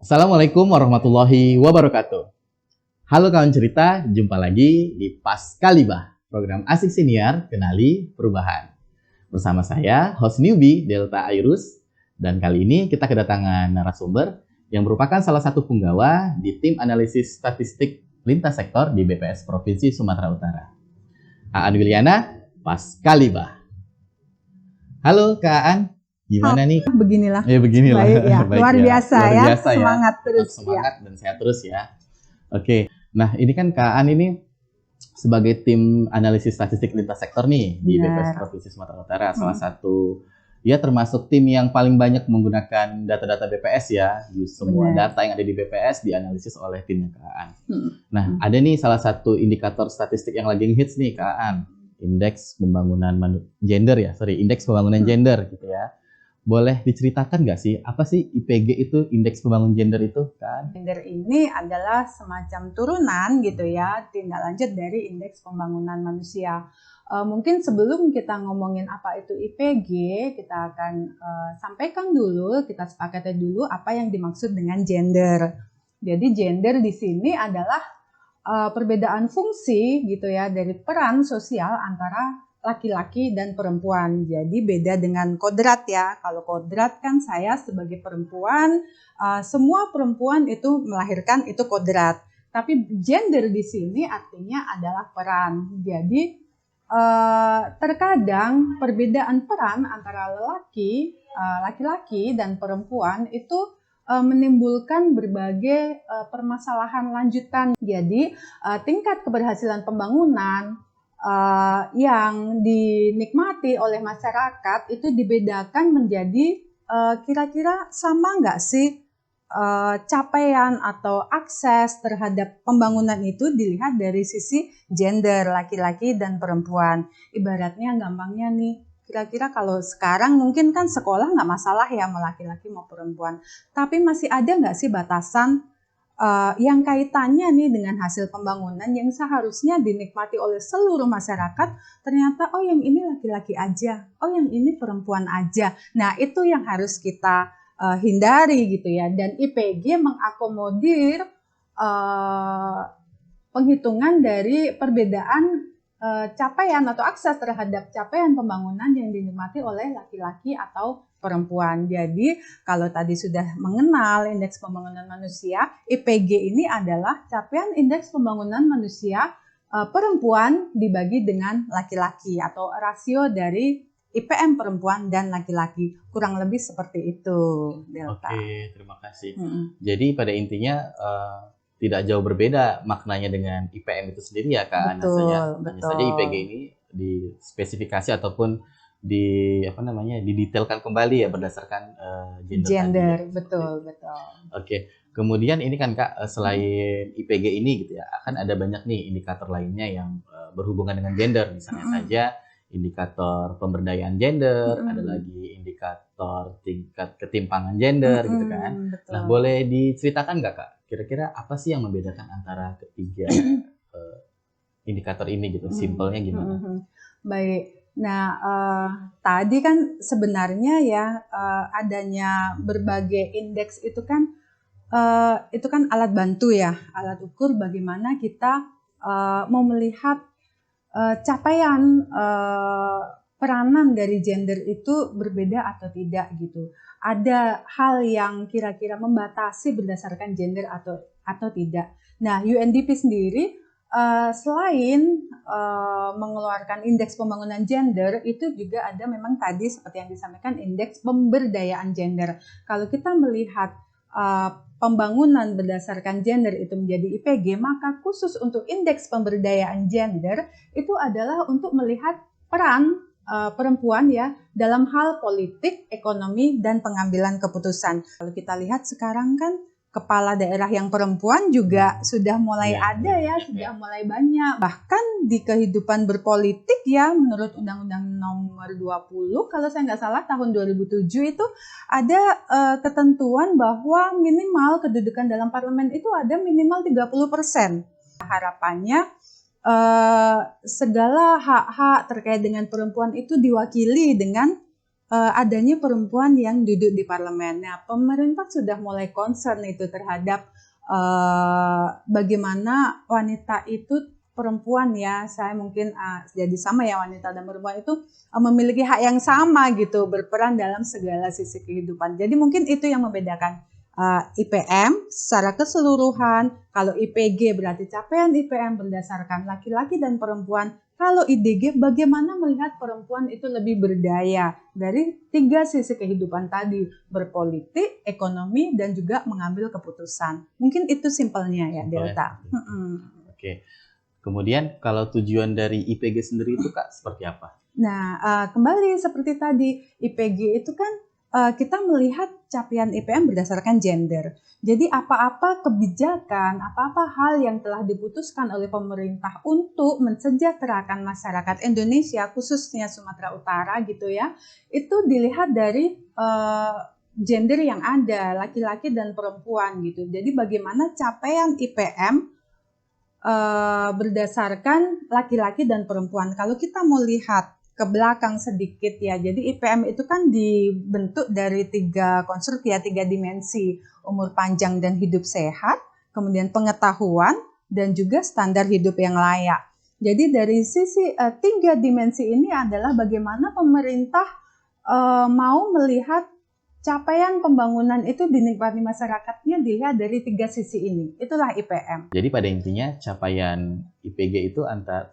Assalamualaikum warahmatullahi wabarakatuh. Halo kawan cerita, jumpa lagi di Paskalibah, program asik siniar kenali perubahan. Bersama saya, host newbie Delta Airus, dan kali ini kita kedatangan narasumber yang merupakan salah satu punggawa di tim analisis statistik lintas sektor di BPS Provinsi Sumatera Utara. Aan Wiliana, Paskalibah. Halo Kak Aan. Gimana nih? Beginilah. Ya beginilah. Baik ya. Baik luar ya. biasa Luar ya. biasa Semangat terus Semangat dan sehat terus ya. Oke. Nah, ini kan Kak Aan ini sebagai tim analisis statistik lintas sektor nih di BPS Provinsi Sumatera Utara, salah satu ya termasuk tim yang paling banyak menggunakan data-data BPS ya. Semua data yang ada di BPS dianalisis oleh timnya Kak Aan. Nah, ada nih salah satu indikator statistik yang lagi hits nih Kak Aan. Indeks pembangunan indeks pembangunan gender gitu ya. Boleh diceritakan nggak sih, apa sih IPG itu, indeks pembangunan gender itu kan? Gender ini adalah semacam turunan gitu ya, tindak lanjut dari indeks pembangunan manusia. Mungkin sebelum kita ngomongin apa itu IPG, kita akan sampaikan dulu, kita sepakati dulu apa yang dimaksud dengan gender. Jadi gender di sini adalah perbedaan fungsi gitu ya dari peran sosial antara laki-laki dan perempuan. Jadi beda dengan kodrat ya. Kalau kodrat kan saya sebagai perempuan, semua perempuan itu melahirkan itu kodrat. Tapi gender di sini artinya adalah peran. Jadi terkadang perbedaan peran antara laki-laki dan perempuan itu menimbulkan berbagai permasalahan lanjutan. Jadi tingkat keberhasilan pembangunan yang dinikmati oleh masyarakat itu dibedakan menjadi kira-kira sama nggak sih capaian atau akses terhadap pembangunan itu dilihat dari sisi gender laki-laki dan perempuan. Ibaratnya gampangnya nih, kira-kira kalau sekarang mungkin kan sekolah nggak masalah ya mau laki-laki mau perempuan, tapi masih ada nggak sih batasan yang kaitannya nih dengan hasil pembangunan yang seharusnya dinikmati oleh seluruh masyarakat, ternyata oh yang ini laki-laki aja, oh yang ini perempuan aja. Nah itu yang harus kita hindari gitu ya. Dan IPG mengakomodir penghitungan dari perbedaan capaian atau akses terhadap capaian pembangunan yang dinikmati oleh laki-laki atau perempuan. Jadi kalau tadi sudah mengenal indeks pembangunan manusia, IPG ini adalah capaian indeks pembangunan manusia perempuan dibagi dengan laki-laki atau rasio dari IPM perempuan dan laki-laki. Kurang lebih seperti itu, Delta. Oke, terima kasih. Jadi pada intinya tidak jauh berbeda maknanya dengan IPM itu sendiri ya Kak Ana saja. Hanya saja IPG ini dispesifikasi ataupun didetailkan kembali ya berdasarkan gender. Betul. Oke. Kemudian ini kan Kak, selain IPG ini gitu ya, akan ada banyak nih indikator lainnya yang berhubungan dengan gender. Misalnya saja indikator pemberdayaan gender, ada lagi indikator tingkat ketimpangan gender gitu kan. Betul. Nah, boleh diceritakan nggak Kak, kira-kira apa sih yang membedakan antara ketiga indikator ini gitu, simpelnya gimana? Baik. Nah, tadi kan sebenarnya ya adanya berbagai indeks itu kan alat bantu ya, alat ukur bagaimana kita mau melihat capaian peranan dari gender itu berbeda atau tidak gitu. Ada hal yang kira-kira membatasi berdasarkan gender atau tidak. Nah, UNDP sendiri selain mengeluarkan indeks pembangunan gender, itu juga ada memang tadi seperti yang disampaikan indeks pemberdayaan gender. Kalau kita melihat pembangunan berdasarkan gender itu menjadi IPG, maka khusus untuk indeks pemberdayaan gender itu adalah untuk melihat peran perempuan ya dalam hal politik, ekonomi, dan pengambilan keputusan. Kalau kita lihat sekarang kan kepala daerah yang perempuan juga sudah mulai sudah mulai banyak. Bahkan di kehidupan berpolitik ya, menurut Undang-Undang Nomor 20 kalau saya nggak salah tahun 2007 itu ada ketentuan bahwa minimal kedudukan dalam parlemen itu ada minimal 30%. Harapannya segala hak-hak terkait dengan perempuan itu diwakili dengan adanya perempuan yang duduk di parlemen. Nah, pemerintah sudah mulai concern itu terhadap bagaimana wanita itu, perempuan ya, saya mungkin jadi sama ya, wanita dan perempuan itu memiliki hak yang sama gitu, berperan dalam segala sisi kehidupan. Jadi mungkin itu yang membedakan IPM secara keseluruhan. Kalau IPG berarti capaian IPM berdasarkan laki-laki dan perempuan. Kalau IDG bagaimana melihat perempuan itu lebih berdaya dari 3 sisi kehidupan tadi, berpolitik, ekonomi, dan juga mengambil keputusan. Mungkin itu simpelnya ya, Delta. Oke. Kemudian kalau tujuan dari IPG sendiri itu Kak seperti apa? Nah, kembali seperti tadi, IPG itu kan kita melihat capaian IPM berdasarkan gender. Jadi apa-apa kebijakan, apa-apa hal yang telah diputuskan oleh pemerintah untuk mensejahterakan masyarakat Indonesia, khususnya Sumatera Utara gitu ya, itu dilihat dari gender yang ada, laki-laki dan perempuan gitu. Jadi bagaimana capaian IPM berdasarkan laki-laki dan perempuan. Kalau kita mau lihat ke belakang sedikit ya, jadi IPM itu kan dibentuk dari 3 konstruk ya, 3 dimensi, umur panjang dan hidup sehat, kemudian pengetahuan, dan juga standar hidup yang layak. Jadi dari sisi 3 dimensi ini adalah bagaimana pemerintah mau melihat capaian pembangunan itu dinikmati masyarakatnya dilihat dari 3 sisi ini. Itulah IPM. Jadi pada intinya capaian IPG itu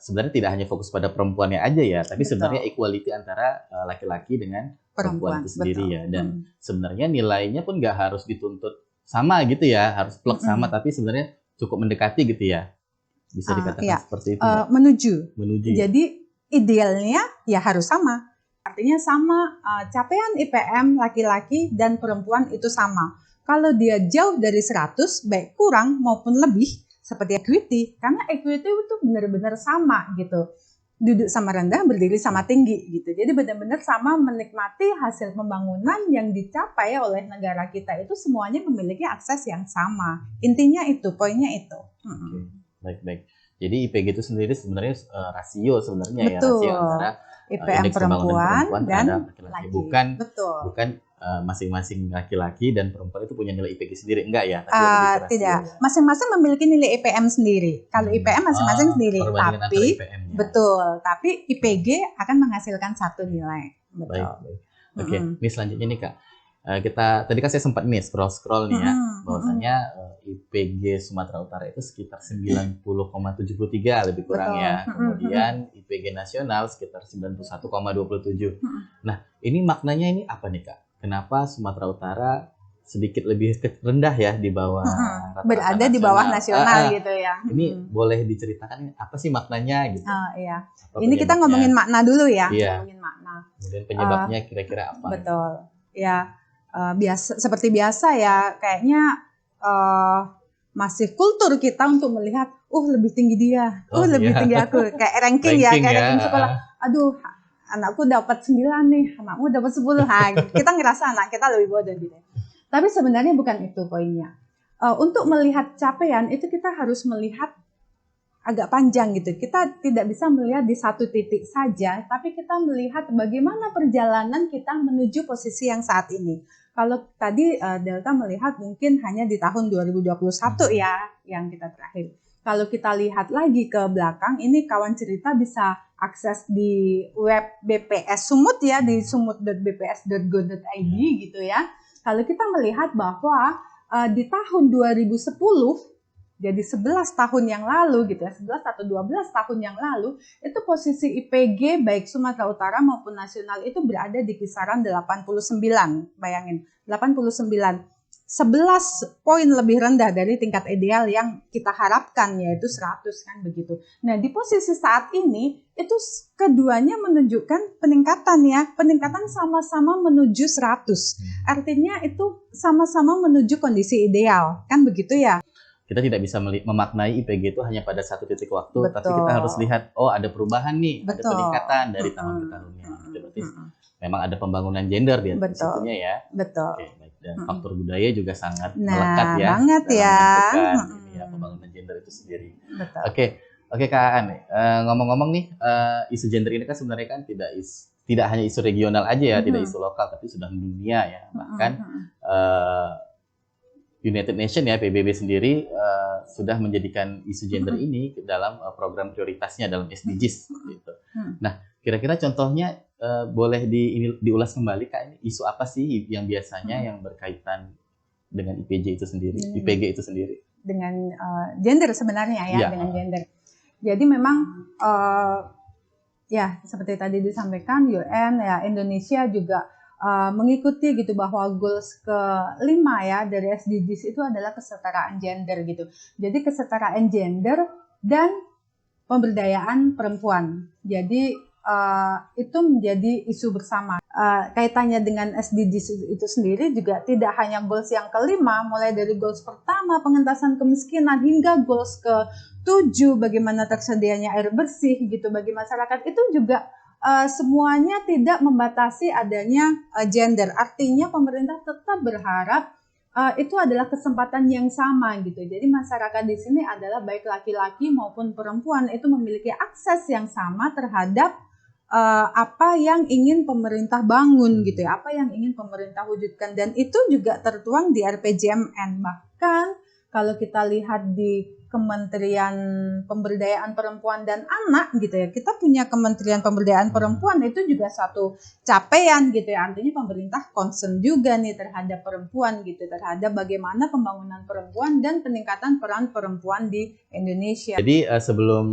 sebenarnya tidak hanya fokus pada perempuannya aja ya, tapi sebenarnya equality antara laki-laki dengan perempuan itu sendiri ya. Dan sebenarnya nilainya pun nggak harus dituntut sama gitu ya, harus plek sama, tapi sebenarnya cukup mendekati gitu ya. Bisa dikatakan seperti itu. Menuju. Ya? Jadi idealnya ya harus sama. Artinya sama, capaian IPM laki-laki dan perempuan itu sama. Kalau dia jauh dari 100, baik kurang maupun lebih, seperti equity, karena equity itu benar-benar sama gitu. Duduk sama rendah, berdiri sama tinggi gitu. Jadi benar-benar sama menikmati hasil pembangunan yang dicapai oleh negara kita itu semuanya memiliki akses yang sama. Intinya itu, poinnya itu. Baik-baik. Jadi IPG itu sendiri sebenarnya rasio sebenarnya. Betul. Ya, rasio antara IPM perempuan dan laki-laki. Bukan masing-masing laki-laki dan perempuan itu punya nilai IPG sendiri, enggak ya? Tapi tidak. Ya. Masing-masing memiliki nilai IPM sendiri. Kalau IPM masing-masing sendiri, tapi tapi IPG akan menghasilkan satu nilai. Betul. Baik. Oke, ini selanjutnya nih Kak. Tadi kan saya sempat nih scroll nih ya, bahwasanya IPG Sumatera Utara itu sekitar 90,73 lebih kurang ya. Kemudian IPG nasional sekitar 91,27. Nah, ini maknanya ini apa nih Kak? Kenapa Sumatera Utara sedikit lebih rendah ya di bawah rata-rata berada di bawah nasional gitu ya. Ini boleh diceritakan apa sih maknanya gitu? Iya. Ini kita ngomongin makna dulu ya. Iya. Ngomongin makna. Kemudian penyebabnya kira-kira apa? Betul. Ya. Seperti biasa ya, kayaknya masih kultur kita untuk melihat lebih tinggi dia, lebih tinggi aku, kayak ranking ya, kayak ranking sekolah. Aduh, anakku dapat 9 nih, anakmu dapat 10. Kita ngerasa anak kita lebih bodoh gitu. Tapi sebenarnya bukan itu poinnya. Untuk melihat capaian itu kita harus melihat agak panjang gitu. Kita tidak bisa melihat di satu titik saja, tapi kita melihat bagaimana perjalanan kita menuju posisi yang saat ini. Kalau tadi Delta melihat mungkin hanya di tahun 2021 ya yang kita terakhir. Kalau kita lihat lagi ke belakang, ini kawan cerita bisa akses di web BPS Sumut ya, di sumut.bps.go.id gitu ya. Kalau kita melihat bahwa di tahun 2010, jadi 11 tahun yang lalu gitu ya, 11 atau 12 tahun yang lalu, itu posisi IPG baik Sumatera Utara maupun nasional itu berada di kisaran 89. Bayangin, 89. 11 poin lebih rendah dari tingkat ideal yang kita harapkan, yaitu 100 kan begitu. Nah, di posisi saat ini itu keduanya menunjukkan peningkatan ya, peningkatan sama-sama menuju 100. Artinya itu sama-sama menuju kondisi ideal, kan begitu ya. Kita tidak bisa memaknai IPG itu hanya pada satu titik waktu, tapi kita harus lihat, ada perubahan nih, ada peningkatan dari tahun ke tahunnya. Berarti memang ada pembangunan gender di situnya ya. Betul. Oke, baik. Dan faktor budaya juga sangat melekat ya. Banget ya. Pembangunan gender itu sendiri. Betul. Oke Kak Aan, ngomong-ngomong nih, isu gender ini kan sebenarnya kan tidak tidak hanya isu regional aja ya, tidak isu lokal, tapi sudah dunia ya. Bahkan United Nations ya, PBB sendiri sudah menjadikan isu gender ini dalam program prioritasnya dalam SDGs seperti itu. Nah, kira-kira contohnya boleh diulas kembali Kak, ini isu apa sih yang biasanya yang berkaitan dengan IPG itu sendiri, IPG itu sendiri? Dengan gender sebenarnya ya, dengan gender. Jadi memang ya seperti tadi disampaikan UN ya, Indonesia juga mengikuti gitu bahwa goals ke-5 ya dari SDGs itu adalah kesetaraan gender gitu. Jadi kesetaraan gender dan pemberdayaan perempuan. Jadi itu menjadi isu bersama. Kaitannya dengan SDGs itu sendiri juga tidak hanya goals yang ke-5, mulai dari goals pertama pengentasan kemiskinan hingga goals ke-7 bagaimana tersedianya air bersih gitu bagi masyarakat, itu juga semuanya tidak membatasi adanya gender. Artinya pemerintah tetap berharap itu adalah kesempatan yang sama gitu. Jadi masyarakat di sini adalah baik laki-laki maupun perempuan itu memiliki akses yang sama terhadap apa yang ingin pemerintah bangun gitu ya, apa yang ingin pemerintah wujudkan, dan itu juga tertuang di RPJMN. Bahkan kalau kita lihat di Kementerian Pemberdayaan Perempuan dan Anak gitu ya, kita punya Kementerian Pemberdayaan Perempuan, itu juga satu capaian gitu ya, artinya pemerintah concern juga nih terhadap perempuan gitu, terhadap bagaimana pembangunan perempuan dan peningkatan peran perempuan di Indonesia. Jadi sebelum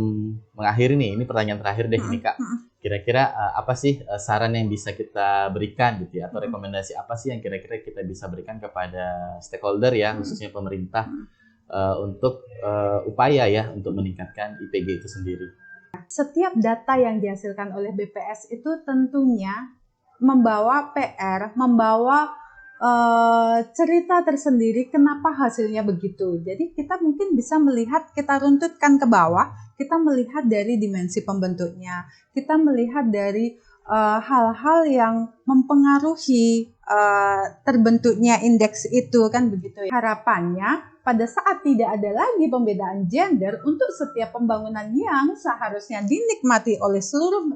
mengakhiri nih, ini pertanyaan terakhir deh nih Kak, kira-kira apa sih saran yang bisa kita berikan gitu ya, atau rekomendasi apa sih yang kira-kira kita bisa berikan kepada stakeholder ya, khususnya pemerintah untuk upaya ya untuk meningkatkan IPG itu sendiri? Setiap data yang dihasilkan oleh BPS itu tentunya membawa PR, membawa cerita tersendiri kenapa hasilnya begitu. Jadi kita mungkin bisa melihat, kita runtutkan ke bawah, kita melihat dari dimensi pembentuknya, kita melihat dari hal-hal yang mempengaruhi terbentuknya indeks itu kan begitu. Harapannya pada saat tidak ada lagi pembedaan gender untuk setiap pembangunan yang seharusnya dinikmati oleh seluruh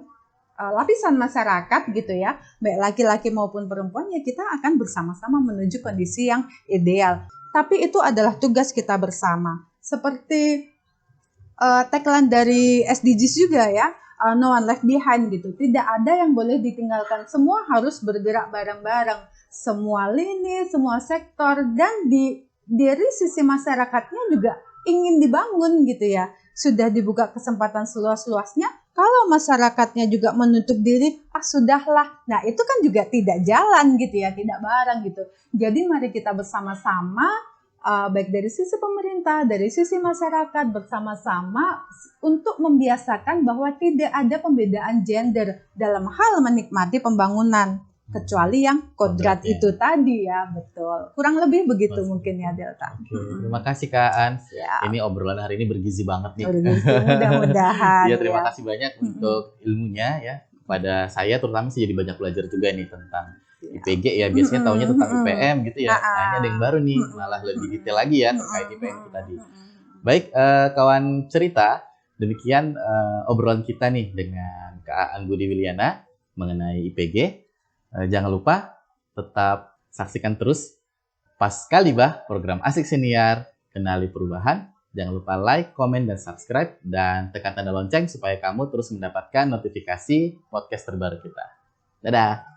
lapisan masyarakat gitu ya, baik laki-laki maupun perempuan, ya kita akan bersama-sama menuju kondisi yang ideal. Tapi itu adalah tugas kita bersama. Seperti tagline dari SDGs juga ya, no one left behind gitu. Tidak ada yang boleh ditinggalkan, semua harus bergerak bareng-bareng. Semua lini, semua sektor, dan dari sisi masyarakatnya juga ingin dibangun gitu ya. Sudah dibuka kesempatan seluas-luasnya, kalau masyarakatnya juga menutup diri, sudahlah. Nah itu kan juga tidak jalan gitu ya, tidak bareng gitu. Jadi mari kita bersama-sama, baik dari sisi pemerintah, dari sisi masyarakat, bersama-sama untuk membiasakan bahwa tidak ada pembedaan gender dalam hal menikmati pembangunan. Kecuali yang kodrat itu tadi ya, betul. Kurang lebih begitu mungkin ya Delta. Oke, terima kasih Kak An. Ini obrolan hari ini bergizi banget nih. Bergizi, mudah-mudahan. Iya, terima kasih banyak untuk ilmunya ya. Kepada saya terutama sih jadi banyak belajar juga nih tentang IPG ya. Biasanya taunya tentang IPM gitu ya. Nah ini ada yang baru nih, malah lebih detail lagi ya terkait IPM itu tadi. Baik, kawan cerita, demikian obrolan kita nih dengan Kak An Budi Wiliana mengenai IPG. Jangan lupa tetap saksikan terus Pascalibah, program Asik Siniar, Kenali Perubahan. Jangan lupa like, komen, dan subscribe, dan tekan tanda lonceng supaya kamu terus mendapatkan notifikasi podcast terbaru kita. Dadah!